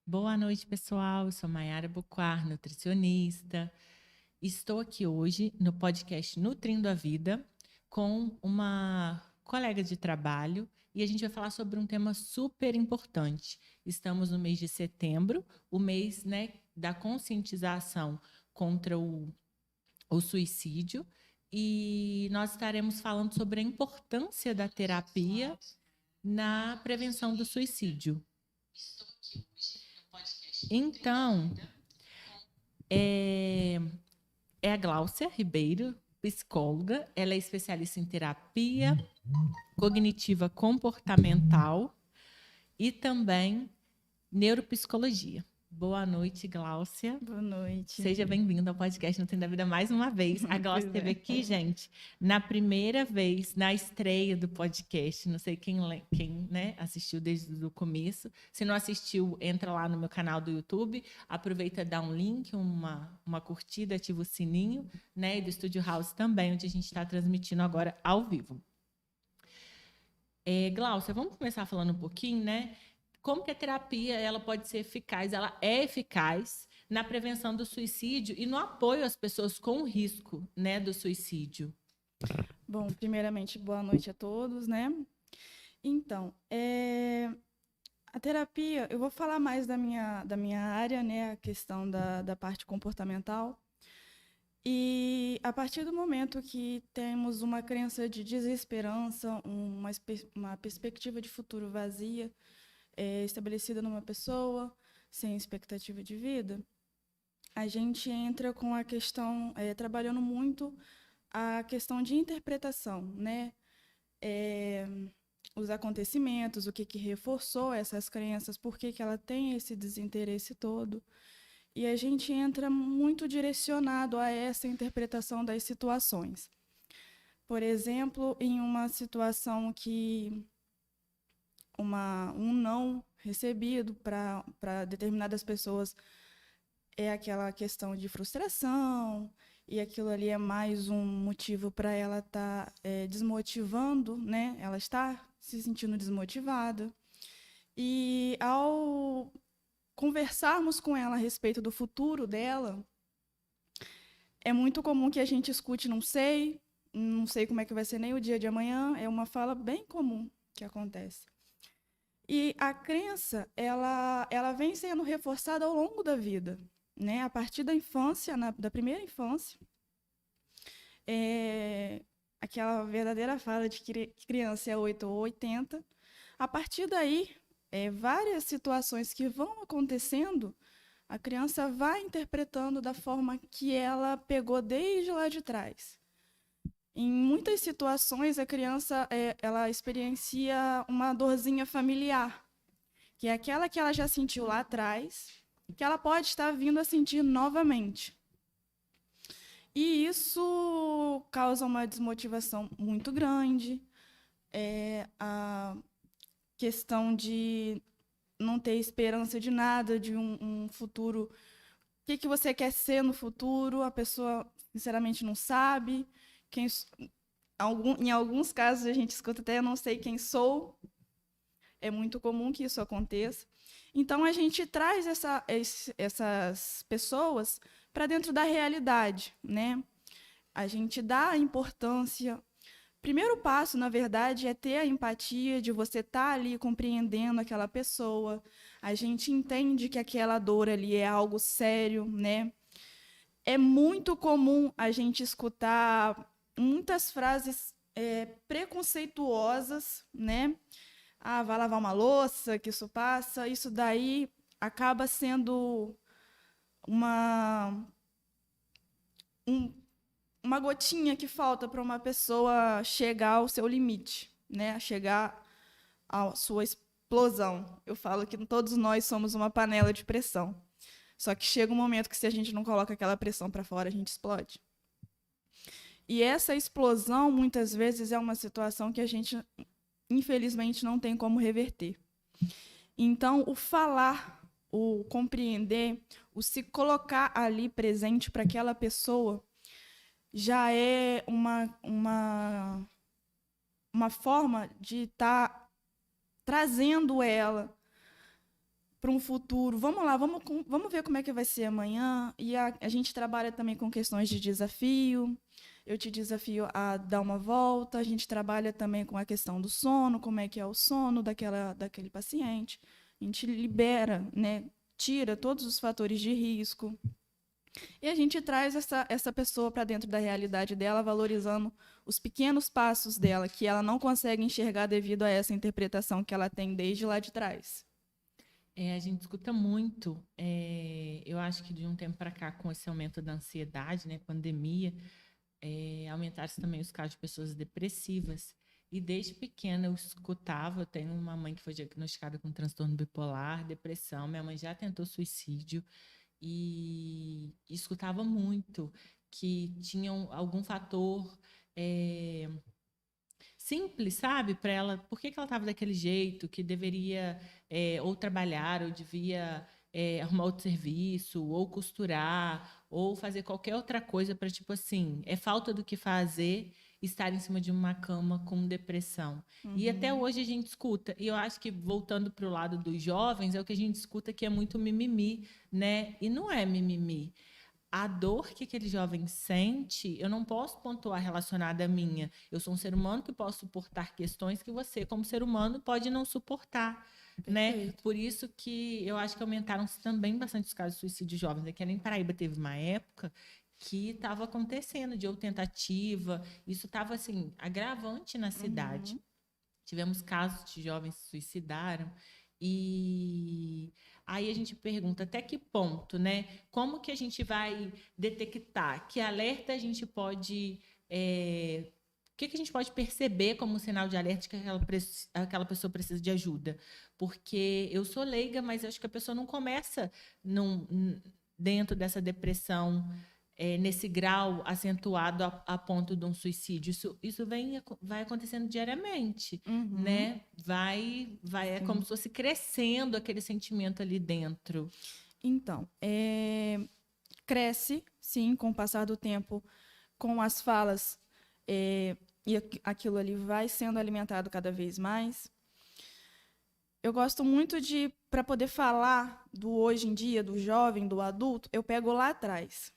Boa noite, pessoal. Eu sou Maiara Buquar, nutricionista. Estou aqui hoje no podcast Nutrindo a Vida com uma colega de trabalho e a gente vai falar sobre um tema super importante. Estamos no mês de setembro, o mês, né, da conscientização contra o suicídio, e nós estaremos falando sobre a importância da terapia na prevenção do suicídio. Então, é a Gláucia Ribeiro, psicóloga. Ela é especialista em terapia cognitiva comportamental e também neuropsicologia. Boa noite, Gláucia. Boa noite. Seja bem-vinda ao podcast Nutrindo da Vida mais uma vez. A Gláucia esteve aqui, gente, na primeira vez, na estreia do podcast. Não sei quem né, assistiu desde o começo. Se não assistiu, entra lá no meu canal do YouTube, aproveita, dá um link, uma curtida, ativa o sininho, né? E do Studio House também, onde a gente está transmitindo agora ao vivo. Gláucia, vamos começar falando um pouquinho, né? Como que a terapia ela pode ser eficaz? Ela é eficaz na prevenção do suicídio e no apoio às pessoas com risco, né, do suicídio. Bom, primeiramente, boa noite a todos, né? Então, a terapia, eu vou falar mais da minha área, né? A questão da parte comportamental. E a partir do momento que temos uma crença de desesperança, uma perspectiva de futuro vazia, estabelecida numa pessoa, sem expectativa de vida, a gente entra com a questão, trabalhando muito a questão de interpretação, né? Os acontecimentos, o que reforçou essas crenças, por que ela tem esse desinteresse todo. E a gente entra muito direcionado a essa interpretação das situações. Por exemplo, em uma situação que um não recebido para determinadas pessoas é aquela questão de frustração, e aquilo ali é mais um motivo para ela estar desmotivando, né? Ela está se sentindo desmotivada. E ao conversarmos com ela a respeito do futuro dela, é muito comum que a gente escute não sei como é que vai ser nem o dia de amanhã, é uma fala bem comum que acontece. E a crença, ela vem sendo reforçada ao longo da vida, né? A partir da infância, da primeira infância, aquela verdadeira fala de que criança é 8 ou 80. A partir daí, várias situações que vão acontecendo, a criança vai interpretando da forma que ela pegou desde lá de trás. Em muitas situações, a criança ela experiencia uma dorzinha familiar, que é aquela que ela já sentiu lá atrás, que ela pode estar vindo a sentir novamente. E isso causa uma desmotivação muito grande, a questão de não ter esperança de nada, de um futuro. O que você quer ser no futuro? A pessoa, sinceramente, não sabe. Em alguns casos, a gente escuta até eu não sei quem sou. É muito comum que isso aconteça. Então, a gente traz essas pessoas para dentro da realidade, né? A gente dá a importância. Primeiro passo, na verdade, é ter a empatia de você estar ali compreendendo aquela pessoa. A gente entende que aquela dor ali é algo sério, né? É muito comum a gente escutar muitas frases preconceituosas, né? Ah, vai lavar uma louça, que isso passa. Isso daí acaba sendo uma, uma gotinha que falta para uma pessoa chegar ao seu limite, né? Chegar à sua explosão. Eu falo que todos nós somos uma panela de pressão. Só que chega um momento que se a gente não coloca aquela pressão para fora, a gente explode. E essa explosão, muitas vezes, é uma situação que a gente, infelizmente, não tem como reverter. Então, o falar, o compreender, o se colocar ali presente para aquela pessoa, já é uma forma de estar trazendo ela para um futuro. Vamos lá, vamos ver como é que vai ser amanhã. E a gente trabalha também com questões de desafio. Eu te desafio a dar uma volta. A gente trabalha também com a questão do sono, como é que é o sono daquele paciente. A gente libera, né, tira todos os fatores de risco. E a gente traz essa pessoa para dentro da realidade dela, valorizando os pequenos passos dela, que ela não consegue enxergar devido a essa interpretação que ela tem desde lá de trás. A gente escuta muito, eu acho que de um tempo para cá, com esse aumento da ansiedade, né, pandemia, aumentaram também os casos de pessoas depressivas. E desde pequena eu escutava, eu tenho uma mãe que foi diagnosticada com transtorno bipolar, depressão, minha mãe já tentou suicídio, e escutava muito que tinham algum fator simples, sabe, para ela, por que ela estava daquele jeito, que deveria ou trabalhar, ou devia arrumar outro serviço, ou costurar, ou fazer qualquer outra coisa para, tipo assim, é falta do que fazer estar em cima de uma cama com depressão. E até hoje a gente escuta, e eu acho que, voltando para o lado dos jovens, é o que a gente escuta, que é muito mimimi, né? E não é mimimi. A dor que aquele jovem sente, eu não posso pontuar relacionada à minha. Eu sou um ser humano que posso suportar questões que você, como ser humano, pode não suportar, né? Por isso que eu acho que aumentaram também bastante os casos de suicídio jovens. Aqui em Paraíba teve uma época que estava acontecendo de ou tentativa, isso estava assim agravante na cidade. Tivemos casos de jovens que se suicidaram. E aí a gente pergunta até que ponto, né? Como que a gente vai detectar? Que alerta a gente pode. O que a gente pode perceber como um sinal de alerta de que aquela pessoa precisa de ajuda? Porque eu sou leiga, mas acho que a pessoa não começa dentro dessa depressão. Nesse grau acentuado a ponto de um suicídio. Isso vai acontecendo diariamente, né? É como se fosse crescendo aquele sentimento ali dentro. Então, cresce, sim, com o passar do tempo, com as falas, e aquilo ali vai sendo alimentado cada vez mais. Eu gosto muito para poder falar do hoje em dia, do jovem, do adulto, eu pego lá atrás.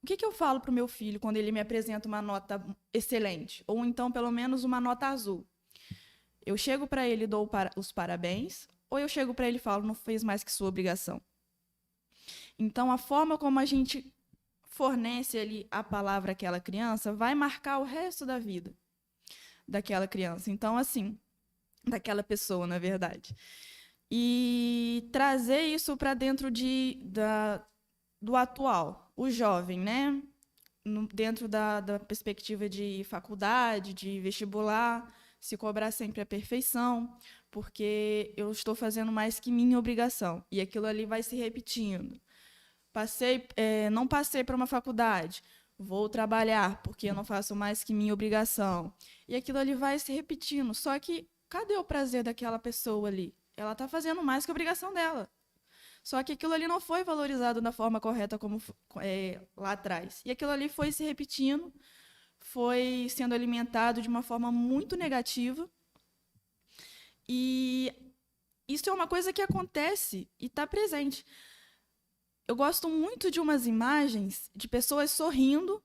O que eu falo para o meu filho quando ele me apresenta uma nota excelente? Ou então, pelo menos, uma nota azul? Eu chego para ele e dou os parabéns, ou eu chego para ele e falo, não fez mais que sua obrigação? Então, a forma como a gente fornece ali a palavra àquela criança vai marcar o resto da vida daquela criança. Então, assim, daquela pessoa, na verdade. E trazer isso para dentro do atual. O jovem, né? Dentro da perspectiva de faculdade, de vestibular, se cobrar sempre a perfeição, porque eu estou fazendo mais que minha obrigação. E aquilo ali vai se repetindo. Não passei para uma faculdade, vou trabalhar, porque eu não faço mais que minha obrigação. E aquilo ali vai se repetindo. Só que, cadê o prazer daquela pessoa ali? Ela está fazendo mais que a obrigação dela. Só que aquilo ali não foi valorizado da forma correta como lá atrás. E aquilo ali foi se repetindo, foi sendo alimentado de uma forma muito negativa. E isso é uma coisa que acontece e está presente. Eu gosto muito de umas imagens de pessoas sorrindo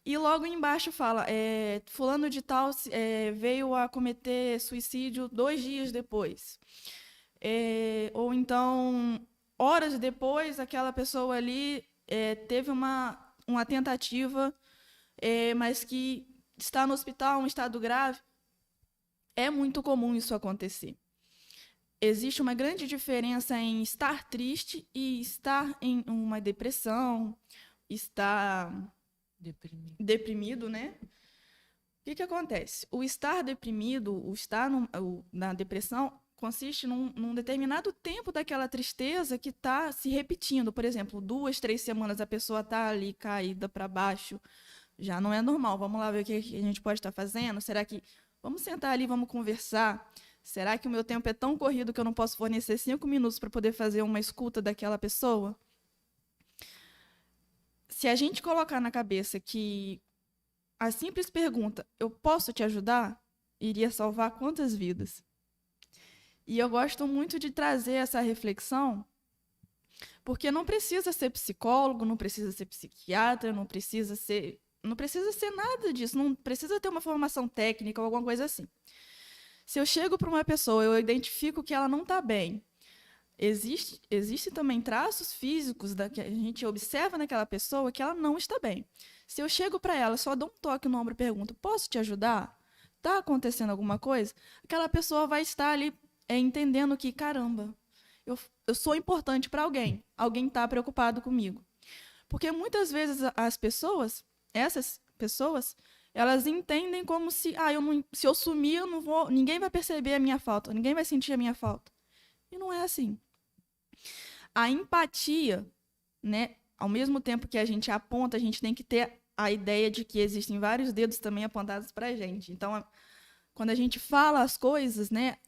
e logo embaixo fala, fulano de tal veio a cometer suicídio 2 dias depois. Ou então, horas depois, aquela pessoa ali teve uma tentativa, mas que está no hospital, em estado grave. É muito comum isso acontecer. Existe uma grande diferença em estar triste e estar em uma depressão, estar deprimido, né? O que acontece? O estar deprimido, o estar na depressão, consiste num determinado tempo daquela tristeza que está se repetindo. Por exemplo, 2, 3 semanas a pessoa está ali caída para baixo. Já não é normal. Vamos lá ver o que a gente pode estar fazendo. Será que... Vamos sentar ali, vamos conversar. Será que o meu tempo é tão corrido que eu não posso fornecer 5 minutos para poder fazer uma escuta daquela pessoa? Se a gente colocar na cabeça que a simples pergunta, eu posso te ajudar? Iria salvar quantas vidas? E eu gosto muito de trazer essa reflexão, porque não precisa ser psicólogo, não precisa ser psiquiatra, não precisa ser nada disso, não precisa ter uma formação técnica ou alguma coisa assim. Se eu chego para uma pessoa, eu identifico que ela não está bem. Existem também traços físicos que a gente observa naquela pessoa que ela não está bem. Se eu chego para ela, só dou um toque no ombro e pergunto: posso te ajudar? Está acontecendo alguma coisa? Aquela pessoa vai estar ali entendendo que, caramba, eu sou importante para alguém. Alguém está preocupado comigo. Porque muitas vezes essas pessoas, elas entendem como se, se eu sumir, eu não vou, ninguém vai perceber a minha falta, ninguém vai sentir a minha falta. E não é assim. A empatia, né, ao mesmo tempo que a gente aponta, a gente tem que ter a ideia de que existem vários dedos também apontados para a gente. Então, quando a gente fala as coisas, né,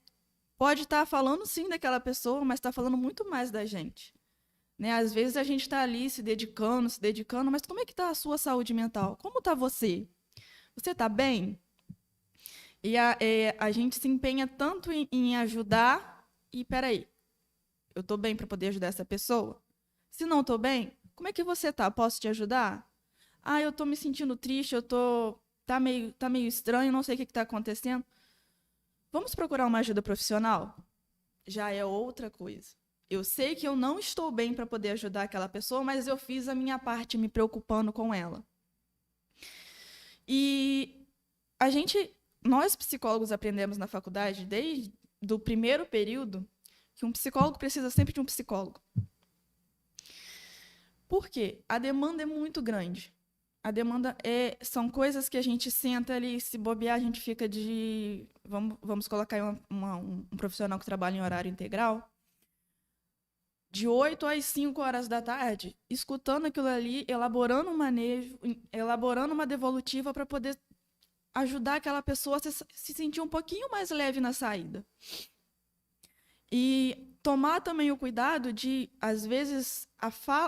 pode estar falando sim daquela pessoa, mas está falando muito mais da gente. Né? Às vezes a gente está ali se dedicando, mas como é que está a sua saúde mental? Como está você? Você está bem? E a gente se empenha tanto em ajudar e, peraí, eu estou bem para poder ajudar essa pessoa? Se não estou bem, como é que você está? Posso te ajudar? Eu estou me sentindo triste, tá meio estranho, não sei o que está acontecendo. Vamos procurar uma ajuda profissional? Já é outra coisa. Eu sei que eu não estou bem para poder ajudar aquela pessoa, mas eu fiz a minha parte me preocupando com ela. E nós psicólogos aprendemos na faculdade, desde o primeiro período, que um psicólogo precisa sempre de um psicólogo. Por quê? A demanda é muito grande. A demanda são coisas que a gente senta ali, se bobear, a gente fica de... Vamos colocar aí um profissional que trabalha em horário integral, de 8 às 5 horas da tarde, escutando aquilo ali, elaborando um manejo, elaborando uma devolutiva para poder ajudar aquela pessoa a se sentir um pouquinho mais leve na saída. E tomar também o cuidado de, às vezes,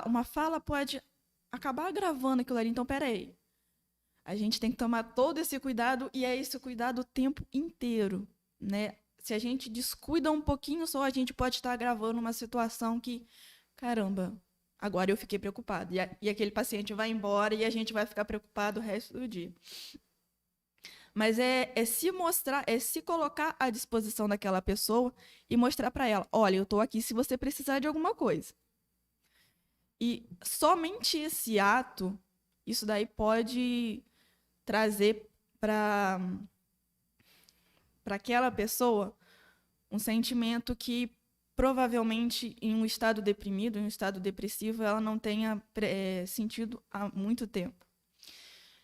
uma fala pode acabar agravando aquilo ali. Então, peraí. A gente tem que tomar todo esse cuidado, e é esse cuidado o tempo inteiro, né? Se a gente descuida um pouquinho só, a gente pode estar agravando uma situação que, caramba, agora eu fiquei preocupado. E aquele paciente vai embora e a gente vai ficar preocupado o resto do dia. Mas é se mostrar, é se colocar à disposição daquela pessoa e mostrar para ela: olha, eu estou aqui se você precisar de alguma coisa. E somente esse ato, isso daí pode trazer para aquela pessoa um sentimento que provavelmente em um estado deprimido, em um estado depressivo, ela não tenha sentido há muito tempo.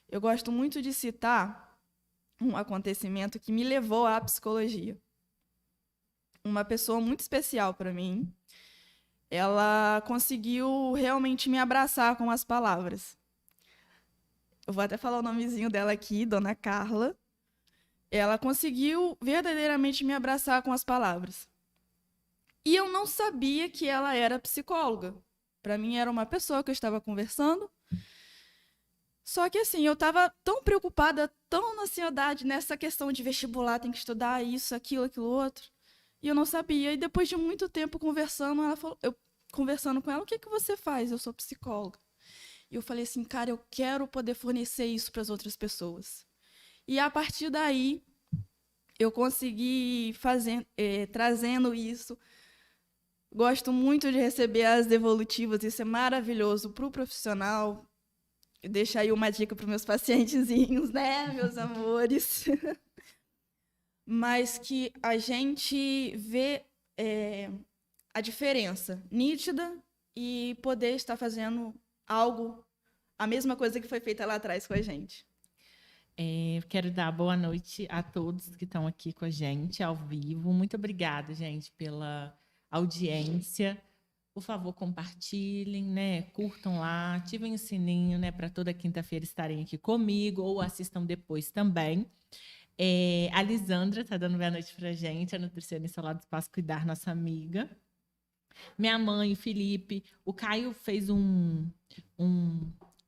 Eu gosto muito de citar um acontecimento que me levou à psicologia. Uma pessoa muito especial para mim, ela conseguiu realmente me abraçar com as palavras. Eu vou até falar o nomezinho dela aqui, Dona Carla. Ela conseguiu verdadeiramente me abraçar com as palavras. E eu não sabia que ela era psicóloga. Para mim, era uma pessoa que eu estava conversando. Só que, assim, eu estava tão preocupada, tão na ansiedade nessa questão de vestibular, tem que estudar isso, aquilo outro. E eu não sabia. E depois de muito tempo conversando, conversando com ela, o que você faz? Eu sou psicóloga. E eu falei assim, cara, eu quero poder fornecer isso para as outras pessoas. E a partir daí, eu consegui trazendo isso. Gosto muito de receber as devolutivas, isso é maravilhoso para o profissional. Deixa aí uma dica para os meus pacientezinhos, né, meus amores? Mas que a gente vê a diferença nítida e poder estar fazendo algo, a mesma coisa que foi feita lá atrás com a gente. Quero dar boa noite a todos que estão aqui com a gente ao vivo. Muito obrigada, gente, pela audiência. Por favor, compartilhem, né? Curtam lá, ativem o sininho, né? Para toda quinta-feira estarem aqui comigo ou assistam depois também. A Lisandra está dando boa noite para a gente, a nutricionista lá do Espaço Cuidar, nossa amiga. Minha mãe, o Felipe, o Caio fez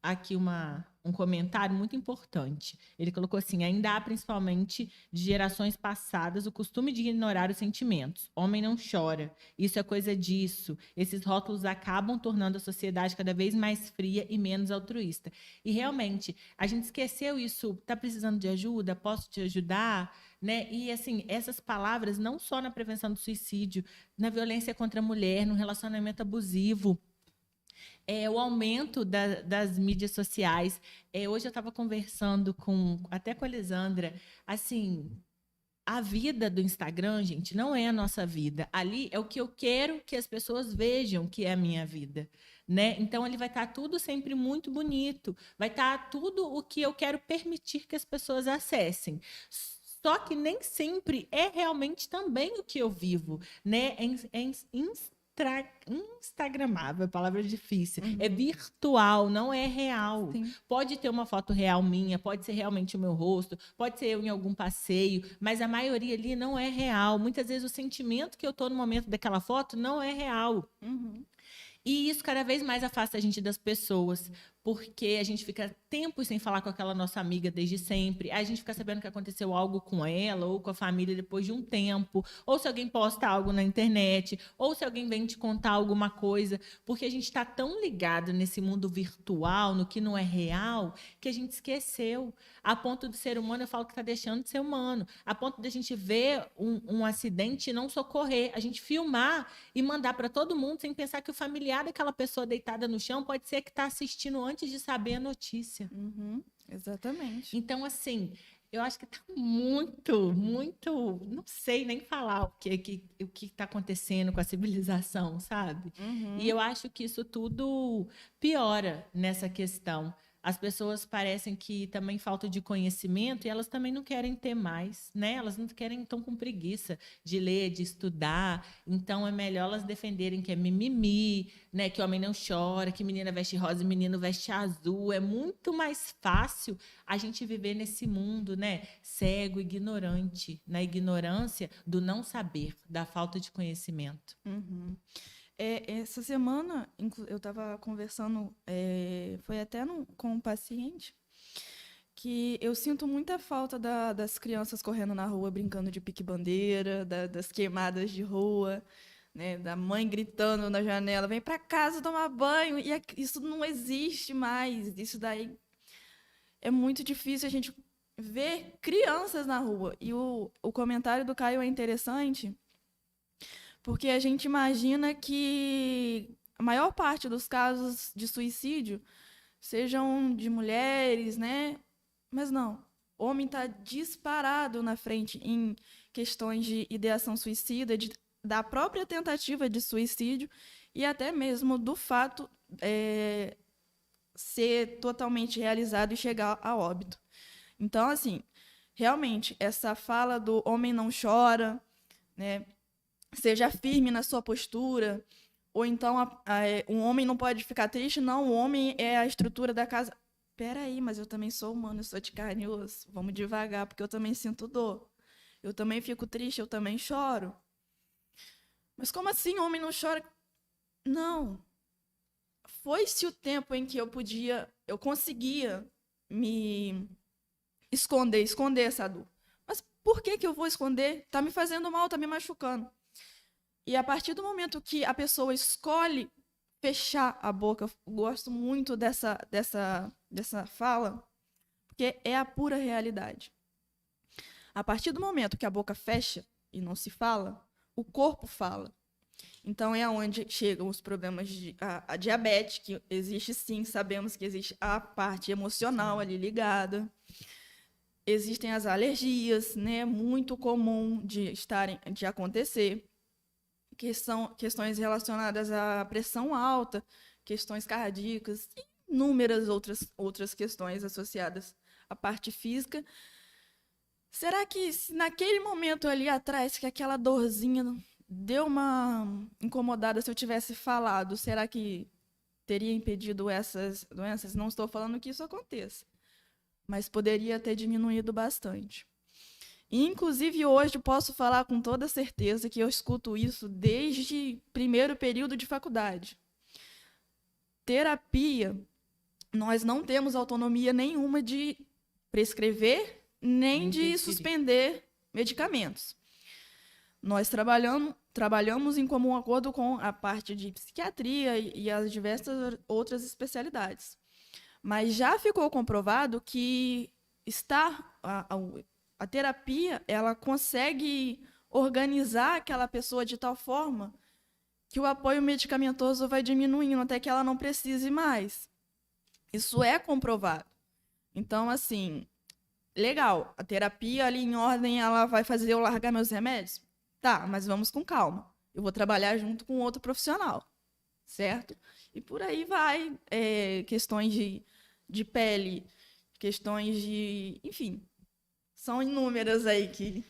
aqui uma um comentário muito importante. Ele colocou assim: ainda há, principalmente de gerações passadas, o costume de ignorar os sentimentos. Homem não chora, isso é coisa disso. Esses rótulos acabam tornando a sociedade cada vez mais fria e menos altruísta. E realmente, a gente esqueceu isso. Está precisando de ajuda? Posso te ajudar? Né? E assim, essas palavras não só na prevenção do suicídio, na violência contra a mulher, no relacionamento abusivo, o aumento das mídias sociais. Hoje eu estava conversando até com a Elisandra, assim, a vida do Instagram, gente, não é a nossa vida. Ali é o que eu quero que as pessoas vejam que é a minha vida, né? Então, ele vai estar tudo sempre muito bonito, vai estar tudo o que eu quero permitir que as pessoas acessem. Só que nem sempre é realmente também o que eu vivo, né? Instagramável, palavra difícil. É virtual, não é real. Sim. Pode ter uma foto real minha, pode ser realmente o meu rosto, pode ser eu em algum passeio, mas a maioria ali não é real. Muitas vezes o sentimento que eu estou no momento daquela foto não é real. E isso cada vez mais afasta a gente das pessoas, porque a gente fica tempos sem falar com aquela nossa amiga desde sempre, a gente fica sabendo que aconteceu algo com ela ou com a família depois de um tempo, ou se alguém posta algo na internet, ou se alguém vem te contar alguma coisa, porque a gente está tão ligado nesse mundo virtual, no que não é real, que a gente esqueceu. A ponto do ser humano, eu falo que está deixando de ser humano, a ponto de a gente ver um acidente e não socorrer, a gente filmar e mandar para todo mundo sem pensar que o familiar daquela pessoa deitada no chão pode ser que está assistindo antes de saber a notícia. Exatamente. Então, assim, eu acho que está muito, não sei nem falar o que está acontecendo com a civilização, sabe? E eu acho que isso tudo piora nessa questão. As pessoas parecem que também falta de conhecimento e elas também não querem ter mais, né? Elas não querem, estão com preguiça de ler, de estudar. Então, é melhor elas defenderem que é mimimi, né? Que homem não chora, que menina veste rosa e menino veste azul. É muito mais fácil a gente viver nesse mundo, né? Cego, ignorante, na ignorância do não saber, da falta de conhecimento. Essa semana, eu estava conversando, foi até com um paciente, que eu sinto muita falta das crianças correndo na rua, brincando de pique-bandeira, das queimadas de rua, né, da mãe gritando na janela, vem para casa tomar banho, e isso não existe mais. Isso daí é muito difícil a gente ver crianças na rua. E o comentário do Caio é interessante, porque a gente imagina que a maior parte dos casos de suicídio sejam de mulheres, né? Mas não. O homem está disparado na frente em questões de ideação suicida, da própria tentativa de suicídio e até mesmo do fato ser totalmente realizado e chegar a óbito. Então, assim, realmente, essa fala do homem não chora, né? Seja firme na sua postura, ou então um homem não pode ficar triste, não, o homem é a estrutura da casa. Peraí, mas eu também sou humano, eu sou de carne e osso. Vamos devagar, porque eu também sinto dor. Eu também fico triste, eu também choro. Mas como assim o homem não chora? Não. Foi-se o tempo em que eu conseguia me esconder essa dor. Mas por que eu vou esconder? Tá me fazendo mal, tá me machucando. E a partir do momento que a pessoa escolhe fechar a boca, eu gosto muito dessa fala, porque é a pura realidade. A partir do momento que a boca fecha e não se fala, o corpo fala. Então é onde chegam os problemas a diabetes, que existe sim, sabemos que existe a parte emocional ali ligada. Existem as alergias, né, muito comum de acontecer. Que são questões relacionadas à pressão alta, questões cardíacas e inúmeras outras questões associadas à parte física. Será que se naquele momento ali atrás, que aquela dorzinha deu uma incomodada, se eu tivesse falado, será que teria impedido essas doenças? Não estou falando que isso aconteça, mas poderia ter diminuído bastante. Inclusive, hoje posso falar com toda certeza que eu escuto isso desde primeiro período de faculdade. Terapia nós não temos autonomia nenhuma de prescrever nem de suspender medicamentos. Nós trabalhamos em comum acordo com a parte de psiquiatria e as diversas outras especialidades. Mas já ficou comprovado que a terapia, ela consegue organizar aquela pessoa de tal forma que o apoio medicamentoso vai diminuindo até que ela não precise mais. Isso é comprovado. Então, assim, legal, a terapia ali em ordem, ela vai fazer eu largar meus remédios? Tá, mas vamos com calma. Eu vou trabalhar junto com outro profissional, certo? E por aí vai, questões de pele, questões de... Enfim, são inúmeras aí que...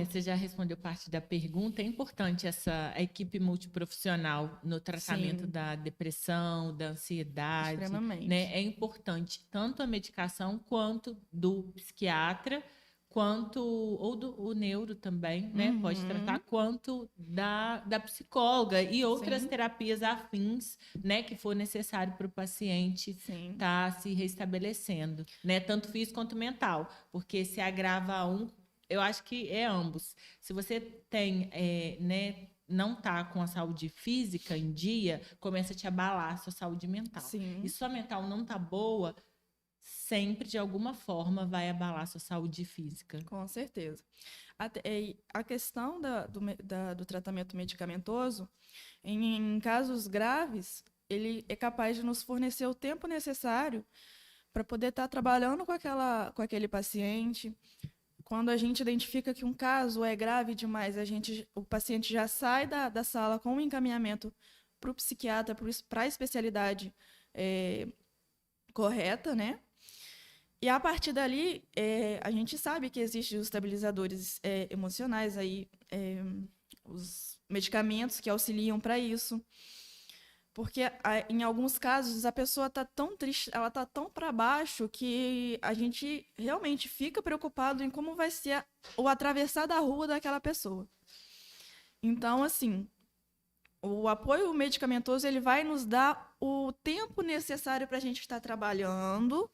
Você já respondeu parte da pergunta. É importante a equipe multiprofissional no tratamento Sim. da depressão, da ansiedade. Extremamente. Né? É importante tanto a medicação quanto do psiquiatra, ou do neuro também, né? Pode tratar, quanto da psicóloga e outras Sim. terapias afins, né? Que for necessário para o paciente estar se restabelecendo, né? Tanto físico quanto mental, porque se agrava eu acho que é ambos. Se você tem, né, não está com a saúde física em dia, começa a te abalar a sua saúde mental. Sim. E sua mental não está boa, sempre, de alguma forma, vai abalar a sua saúde física. Com certeza. A questão do tratamento medicamentoso, em casos graves, ele é capaz de nos fornecer o tempo necessário para poder estar trabalhando com aquele paciente. Quando a gente identifica que um caso é grave demais, o paciente já sai da sala com um encaminhamento para o psiquiatra, para a especialidade correta, né? E a partir dali, a gente sabe que existem os estabilizadores emocionais, aí, os medicamentos que auxiliam para isso. Porque, em alguns casos, a pessoa está tão triste, ela está tão para baixo que a gente realmente fica preocupado em como vai ser o atravessar da rua daquela pessoa. Então, assim, o apoio medicamentoso ele vai nos dar o tempo necessário para a gente estar trabalhando,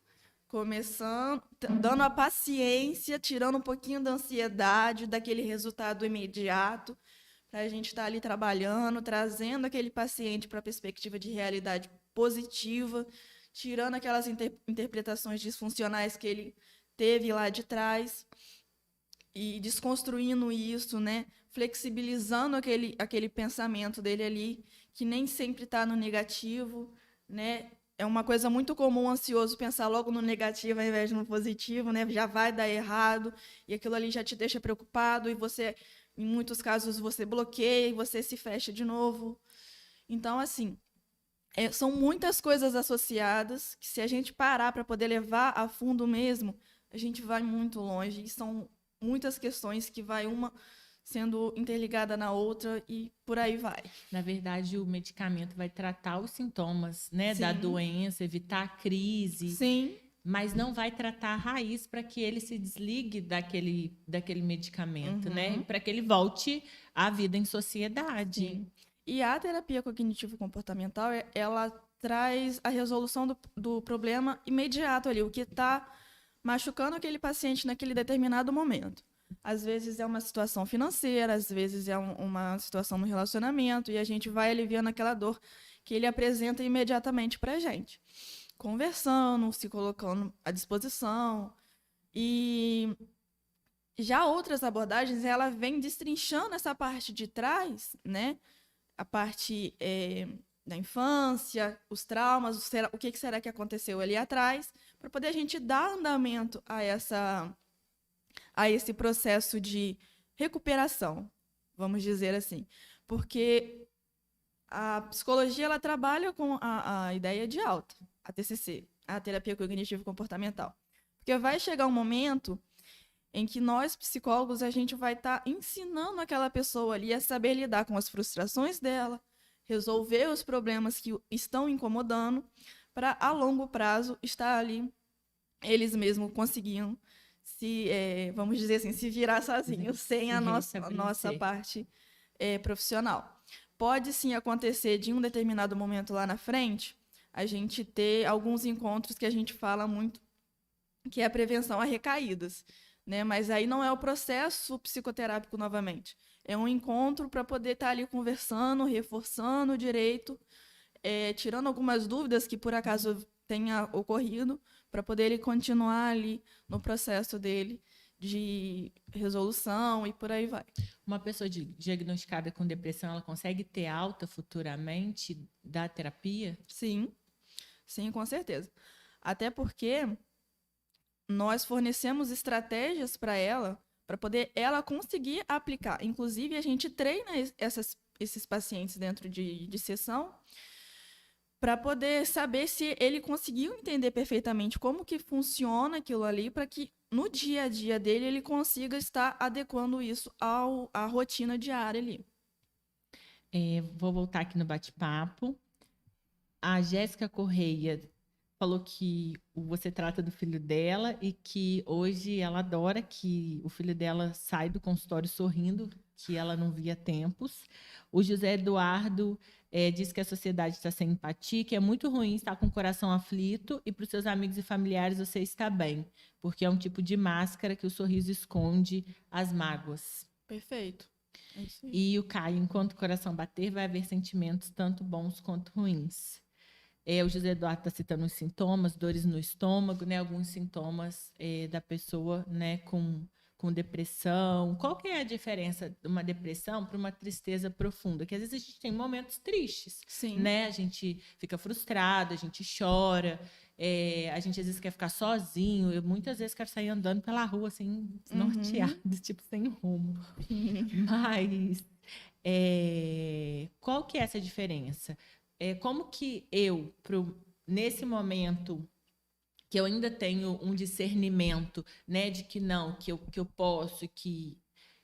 começando, dando a paciência, tirando um pouquinho da ansiedade, daquele resultado imediato, para a gente estar ali trabalhando, trazendo aquele paciente para a perspectiva de realidade positiva, tirando aquelas interpretações disfuncionais que ele teve lá de trás e desconstruindo isso, né? Flexibilizando aquele pensamento dele ali, que nem sempre está no negativo, né? É uma coisa muito comum o ansioso pensar logo no negativo ao invés de no positivo, né? Já vai dar errado e aquilo ali já te deixa preocupado e você... Em muitos casos, você bloqueia e você se fecha de novo. Então, assim, são muitas coisas associadas que, se a gente parar para poder levar a fundo mesmo, a gente vai muito longe. E são muitas questões que vai uma sendo interligada na outra e por aí vai. Na verdade, o medicamento vai tratar os sintomas, né, da doença, evitar a crise. Sim. Mas não vai tratar a raiz para que ele se desligue daquele medicamento, né? Para que ele volte à vida em sociedade. Sim. E a terapia cognitivo-comportamental, ela traz a resolução do problema imediato ali, o que está machucando aquele paciente naquele determinado momento. Às vezes é uma situação financeira, às vezes é uma situação no relacionamento, e a gente vai aliviando aquela dor que ele apresenta imediatamente para a gente. Conversando, se colocando à disposição. E já outras abordagens, ela vem destrinchando essa parte de trás, né? A parte da infância, os traumas, o que será que aconteceu ali atrás, para poder a gente dar andamento a esse processo de recuperação, vamos dizer assim. Porque a psicologia ela trabalha com a ideia de alta. A TCC, a terapia cognitivo-comportamental. Porque vai chegar um momento em que nós, psicólogos, a gente vai estar ensinando aquela pessoa ali a saber lidar com as frustrações dela, resolver os problemas que estão incomodando, para, a longo prazo, estar ali, eles mesmos conseguindo vamos dizer assim, se virar sozinhos, sem a nossa parte profissional. Pode, sim, acontecer de um determinado momento lá na frente, a gente ter alguns encontros que a gente fala muito, que é a prevenção a recaídas, né? Mas aí não é o processo psicoterápico novamente. É um encontro para poder estar ali conversando, reforçando o direito, tirando algumas dúvidas que por acaso tenha ocorrido, para poder ele continuar ali no processo dele de resolução e por aí vai. Uma pessoa diagnosticada com depressão, ela consegue ter alta futuramente da terapia? Sim, sim, com certeza. Até porque nós fornecemos estratégias para ela, para poder ela conseguir aplicar. Inclusive, a gente treina esses pacientes dentro de sessão para poder saber se ele conseguiu entender perfeitamente como que funciona aquilo ali, para que no dia a dia dele ele consiga estar adequando isso à rotina diária ali. Vou voltar aqui no bate-papo. A Jéssica Correia falou que você trata do filho dela e que hoje ela adora que o filho dela sai do consultório sorrindo, que ela não via há tempos. O José Eduardo diz que a sociedade está sem empatia, que é muito ruim estar com o coração aflito e para os seus amigos e familiares você está bem, porque é um tipo de máscara que o sorriso esconde as mágoas. Perfeito. É isso aí. E o Caio, enquanto o coração bater, vai haver sentimentos tanto bons quanto ruins. O José Eduardo está citando os sintomas, dores no estômago, né? Alguns sintomas da pessoa, né? Com depressão. Qual que é a diferença de uma depressão para uma tristeza profunda? Que às vezes a gente tem momentos tristes, Sim. né? A gente fica frustrado, a gente chora, a gente às vezes quer ficar sozinho. Eu muitas vezes quero sair andando pela rua, assim, desnorteado, tipo, sem rumo. Mas qual que é essa diferença? Como que eu, nesse momento que eu ainda tenho um discernimento, né, de que não, que eu posso, que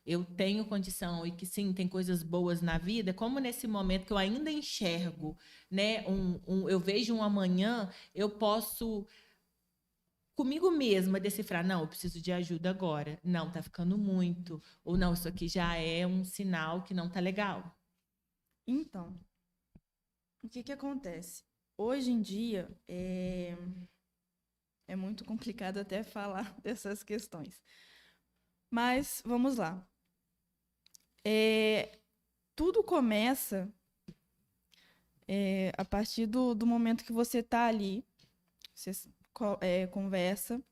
eu tenho condição e que sim, tem coisas boas na vida, como nesse momento que eu ainda enxergo, né, eu vejo um amanhã, eu posso comigo mesma decifrar, não, eu preciso de ajuda agora, não, tá ficando muito, ou não, isso aqui já é um sinal que não tá legal. Então, o que acontece? Hoje em dia, é muito complicado até falar dessas questões. Mas, vamos lá. Tudo começa a partir do momento que você está ali, você conversa,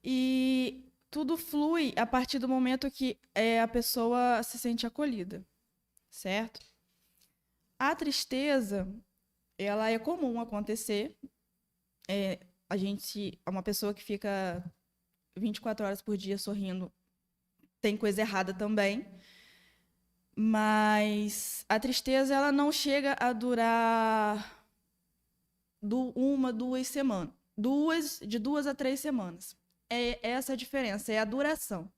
e tudo flui a partir do momento que a pessoa se sente acolhida, certo? A tristeza, ela é comum acontecer. Uma pessoa que fica 24 horas por dia sorrindo tem coisa errada também. Mas a tristeza, ela não chega a durar uma, 2 semanas. De 2 a 3 semanas. É essa a diferença, é a duração.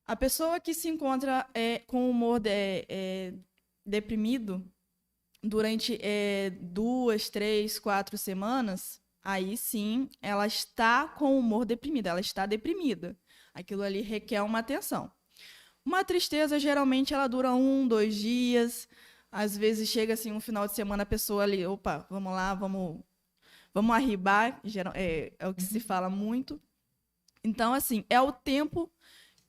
A pessoa que se encontra com o humor deprimido durante 2, 3, 4 semanas, aí sim, ela está com o humor deprimido, ela está deprimida. Aquilo ali requer uma atenção. Uma tristeza, geralmente, ela dura 1, 2 dias. Às vezes chega assim um final de semana, a pessoa ali, opa, vamos lá, vamos arribar, é o que se fala muito. Então, assim, é o tempo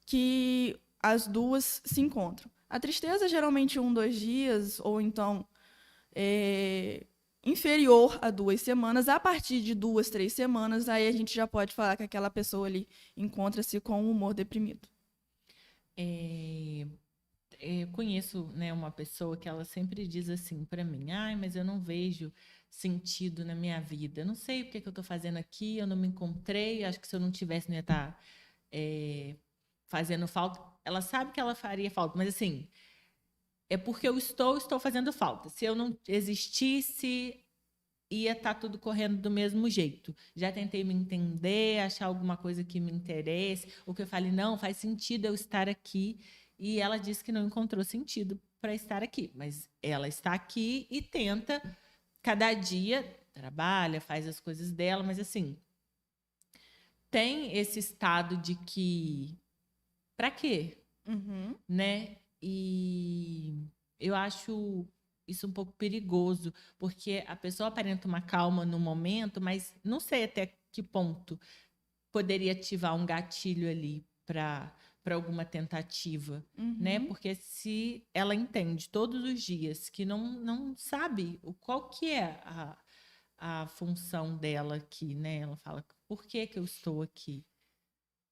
que as duas se encontram. A tristeza, geralmente, 1, 2 dias, ou então inferior a 2 semanas. A partir de 2, 3 semanas, aí a gente já pode falar que aquela pessoa ali encontra-se com o humor deprimido. Eu conheço, né, uma pessoa que ela sempre diz assim para mim, mas eu não vejo sentido na minha vida, eu não sei o que eu estou fazendo aqui, eu não me encontrei, acho que se eu não tivesse, não ia estar fazendo falta. Ela sabe que ela faria falta, mas assim, é porque eu estou fazendo falta. Se eu não existisse, ia estar tudo correndo do mesmo jeito. Já tentei me entender, achar alguma coisa que me interesse, ou que eu fale, não, faz sentido eu estar aqui. E ela disse que não encontrou sentido para estar aqui. Mas ela está aqui e tenta, cada dia, trabalha, faz as coisas dela, mas assim, tem esse estado de que, para quê? Uhum. Né? E eu acho isso um pouco perigoso, porque a pessoa aparenta uma calma no momento, mas não sei até que ponto poderia ativar um gatilho ali para alguma tentativa, né? Uhum. Porque se ela entende todos os dias que não sabe qual que é a função dela aqui, né? Ela fala, por que que eu estou aqui?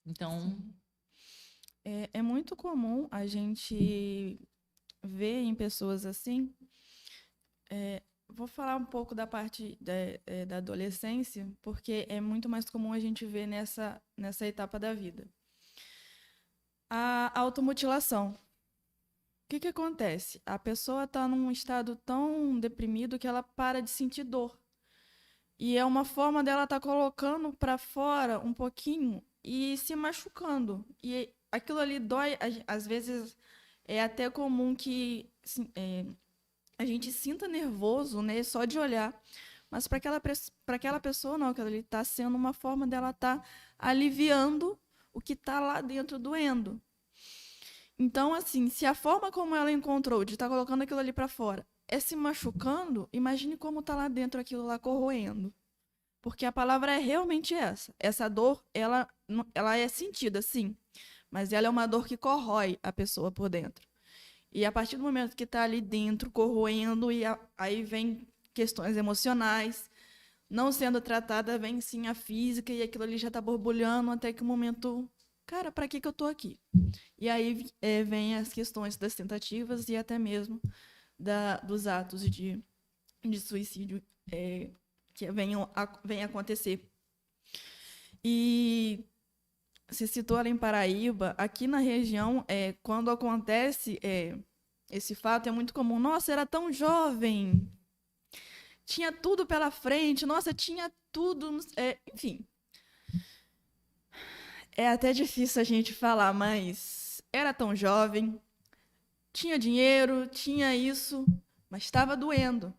Então, Sim. É muito comum a gente ver em pessoas assim. Vou falar um pouco da parte da adolescência, porque é muito mais comum a gente ver nessa etapa da vida. A automutilação. O que que acontece? A pessoa está num estado tão deprimido que ela para de sentir dor. E é uma forma dela estar colocando para fora um pouquinho e se machucando. E aquilo ali dói, às vezes é até comum que a gente sinta nervoso, né, só de olhar. Mas para aquela pessoa, não, aquilo ali está sendo uma forma dela estar aliviando o que está lá dentro doendo. Então, assim, se a forma como ela encontrou de estar colocando aquilo ali para fora é se machucando, imagine como está lá dentro aquilo lá corroendo. Porque a palavra é realmente essa. Essa dor, ela é sentida, sim. Mas ela é uma dor que corrói a pessoa por dentro. E a partir do momento que está ali dentro, corroendo, aí vem questões emocionais, não sendo tratada, vem sim a física, e aquilo ali já está borbulhando até que o momento. Cara, para que eu estou aqui? E aí vem as questões das tentativas e até mesmo dos atos de suicídio que vem acontecer. E você citou ali em Paraíba, aqui na região, quando acontece esse fato, é muito comum. Nossa, era tão jovem, tinha tudo pela frente, nossa, tinha tudo. Enfim, é até difícil a gente falar, mas era tão jovem, tinha dinheiro, tinha isso, mas estava doendo.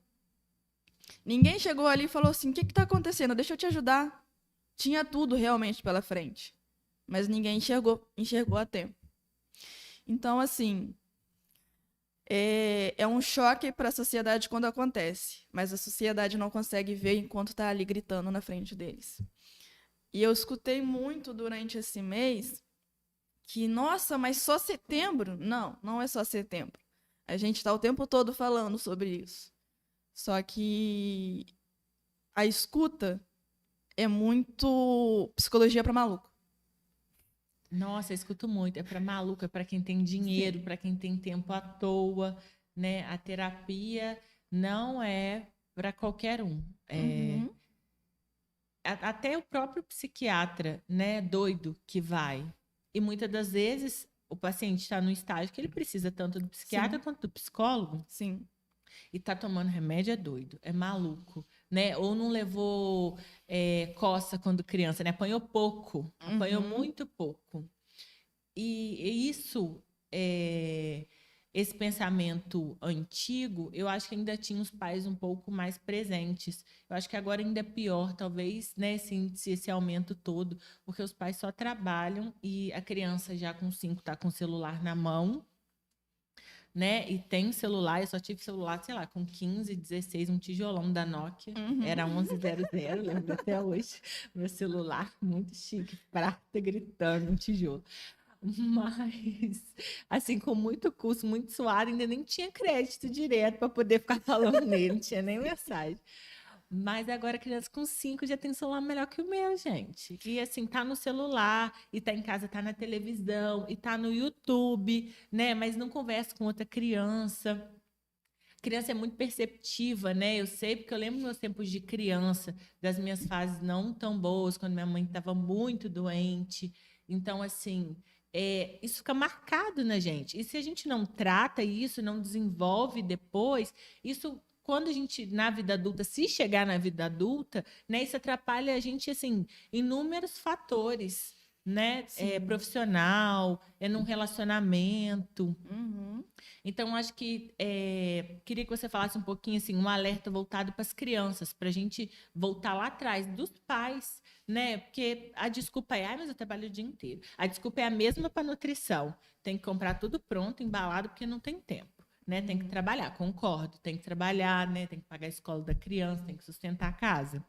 Ninguém chegou ali e falou assim: o que está acontecendo? Deixa eu te ajudar. Tinha tudo realmente pela frente, mas ninguém enxergou a tempo. Então, assim, é um choque para a sociedade quando acontece, mas a sociedade não consegue ver enquanto está ali gritando na frente deles. E eu escutei muito durante esse mês que, nossa, mas só setembro? Não, não é só setembro. A gente está o tempo todo falando sobre isso. Só que a escuta é muito psicologia para maluco. nossa, eu escuto muito. É para maluco, é para quem tem dinheiro, Sim. para quem tem tempo à toa, né? A terapia não é para qualquer um. Uhum. Até o próprio psiquiatra, né, doido que vai. E muitas das vezes o paciente está no estágio que ele precisa tanto do psiquiatra Sim, quanto do psicólogo sim. e tá tomando remédio é doido, é maluco, né? Ou não levou coça quando criança, né? Apanhou pouco, apanhou Uhum. muito pouco. E isso, esse pensamento antigo, eu acho que ainda tinha os pais um pouco mais presentes. Eu acho que agora ainda é pior, talvez, né, esse aumento todo, porque os pais só trabalham e a criança já com 5 está com o celular na mão, né? E tem celular, eu só tive celular, sei lá, com 15, 16, um tijolão da Nokia. Uhum. Era 1100, lembro até hoje. Meu celular, muito chique, prata, gritando, um tijolo. Mas, assim, com muito custo, muito suado, ainda nem tinha crédito direto para poder ficar falando nele, não tinha nem mensagem. Mas agora criança com 5 já tem celular melhor que o meu, gente. E assim, tá no celular, e tá em casa, tá na televisão, e tá no YouTube, né? Mas não conversa com outra criança. Criança é muito perceptiva, né? Eu sei, porque eu lembro meus tempos de criança, das minhas fases não tão boas, quando minha mãe estava muito doente. Então, assim, isso fica marcado na gente. E se a gente não trata isso, não desenvolve depois, isso, quando a gente, na vida adulta, se chegar na vida adulta, né, isso atrapalha a gente, assim, inúmeros fatores, né? Sim. Profissional, num relacionamento. Uhum. Então, acho que queria que você falasse um pouquinho, assim, um alerta voltado para as crianças, para a gente voltar lá atrás dos pais, né? Porque a desculpa é, mas eu trabalho o dia inteiro. A desculpa é a mesma para nutrição. Tem que comprar tudo pronto, embalado, porque não tem tempo. né? Tem que trabalhar, concordo. Tem que trabalhar, né? Tem que pagar a escola da criança, tem que sustentar a casa.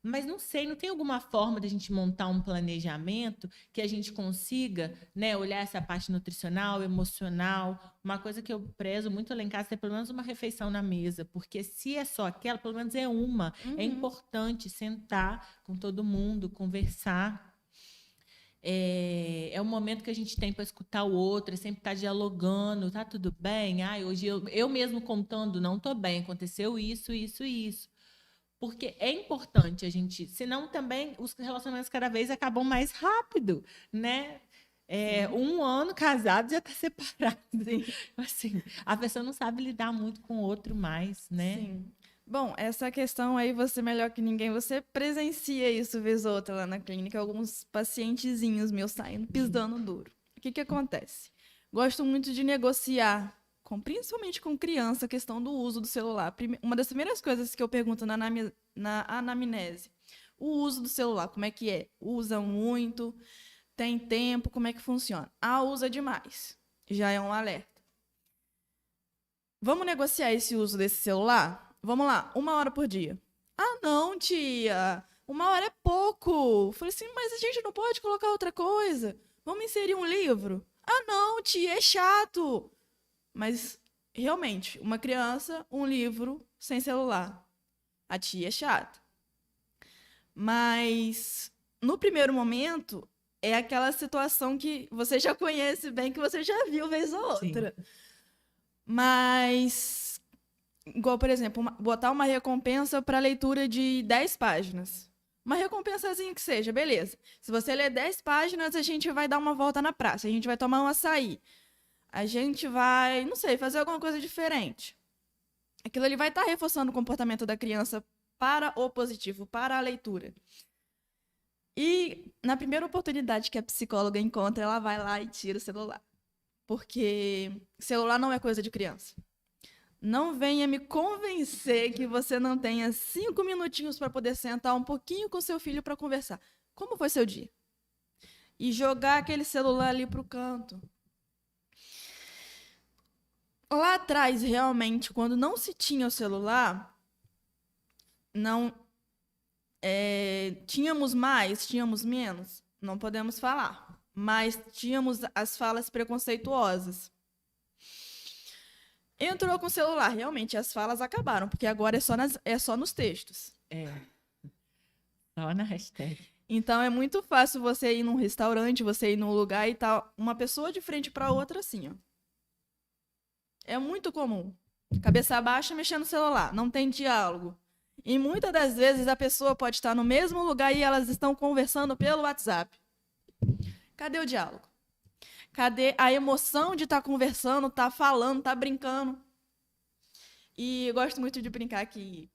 Mas não sei, não tem alguma forma de a gente montar um planejamento que a gente consiga, né, olhar essa parte nutricional, emocional. Uma coisa que eu prezo muito lá em casa é ter pelo menos uma refeição na mesa, porque se é só aquela, pelo menos é uma. É importante sentar com todo mundo, conversar. É um momento que a gente tem para escutar o outro, é sempre estar dialogando, tá tudo bem? Ai, hoje eu mesmo contando, não estou bem, aconteceu isso, isso e isso. Porque é importante a gente, senão também os relacionamentos cada vez acabam mais rápido, né? Um ano casado já está separado. Assim, a pessoa não sabe lidar muito com o outro mais, né? Sim. Bom, essa questão aí, você melhor que ninguém, você presencia isso vez ou outra lá na clínica, alguns pacientezinhos meus saindo pisando duro. O que acontece? Gosto muito de negociar, principalmente com criança, a questão do uso do celular. Uma das primeiras coisas que eu pergunto na anamnese, o uso do celular, como é que é? Usa muito? Tem tempo? Como é que funciona? Usa demais. Já é um alerta. Vamos negociar esse uso desse celular? Vamos lá, 1 hora por dia. Não, tia, 1 hora é pouco. Falei assim, mas a gente não pode colocar outra coisa. Vamos inserir um livro? Não, tia, é chato. Mas, realmente, uma criança, um livro, sem celular. A tia é chata. Mas, no primeiro momento, é aquela situação que você já conhece bem, que você já viu vez ou outra. Sim. Mas, igual, por exemplo, botar uma recompensa para leitura de 10 páginas. Uma recompensazinha que seja, beleza. Se você ler 10 páginas, a gente vai dar uma volta na praça, a gente vai tomar um açaí. A gente vai, não sei, fazer alguma coisa diferente. Aquilo ali vai estar reforçando o comportamento da criança para o positivo, para a leitura. E na primeira oportunidade que a psicóloga encontra, ela vai lá e tira o celular. Porque celular não é coisa de criança. Não venha me convencer que você não tenha 5 minutinhos para poder sentar um pouquinho com seu filho para conversar. Como foi seu dia? E jogar aquele celular ali para o canto. Lá atrás, realmente, quando não se tinha o celular, não tínhamos mais, tínhamos menos, não podemos falar. Mas tínhamos as falas preconceituosas. Entrou com o celular, realmente, as falas acabaram, porque agora é só nos textos. Só na hashtag. Então, é muito fácil você ir num restaurante, você ir num lugar e tá uma pessoa de frente para outra assim, ó. É muito comum. Cabeça baixa, mexendo no celular, não tem diálogo. E muitas das vezes a pessoa pode estar no mesmo lugar e elas estão conversando pelo WhatsApp. Cadê o diálogo? Cadê a emoção de estar conversando, estar falando, estar brincando? E eu gosto muito de brincar que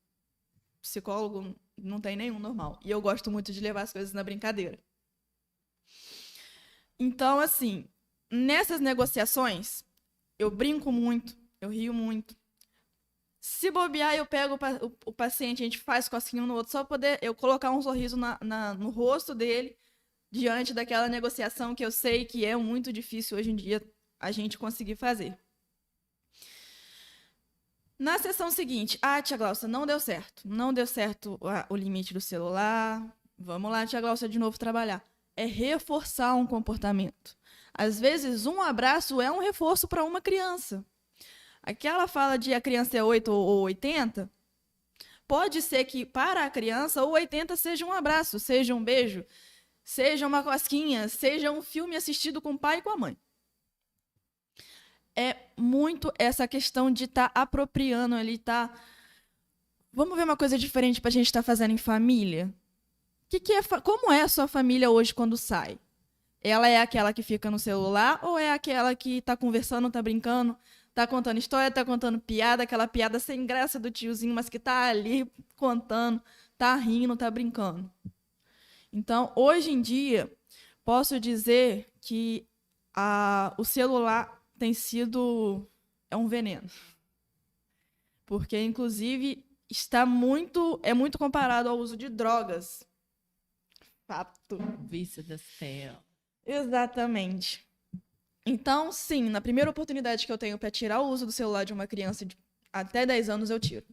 psicólogo não tem nenhum normal. E eu gosto muito de levar as coisas na brincadeira. Então, assim, nessas negociações, eu brinco muito, eu rio muito. Se bobear, eu pego o paciente, a gente faz cosquinha um no outro, só para poder eu colocar um sorriso no rosto dele, diante daquela negociação que eu sei que é muito difícil hoje em dia a gente conseguir fazer. Na sessão seguinte, tia Glaucia, não deu certo. Não deu certo o limite do celular. Vamos lá, tia Glaucia, de novo trabalhar. É reforçar um comportamento. Às vezes, um abraço é um reforço para uma criança. Aquela fala de a criança é 8 ou 80, pode ser que para a criança o 80 seja um abraço, seja um beijo, seja uma cosquinha, seja um filme assistido com o pai e com a mãe. É muito essa questão de estar apropriando ali, Vamos ver uma coisa diferente para a gente estar fazendo em família? Como é a sua família hoje quando sai? Ela é aquela que fica no celular ou é aquela que está conversando, está brincando, está contando história, está contando piada, aquela piada sem graça do tiozinho, mas que está ali contando, está rindo, está brincando? Então, hoje em dia, posso dizer que o celular tem sido um veneno. Porque, inclusive, é muito comparado ao uso de drogas. Fato. Vício das telas. Exatamente. Então, sim, na primeira oportunidade que eu tenho para tirar o uso do celular de uma criança de até 10 anos, eu tiro.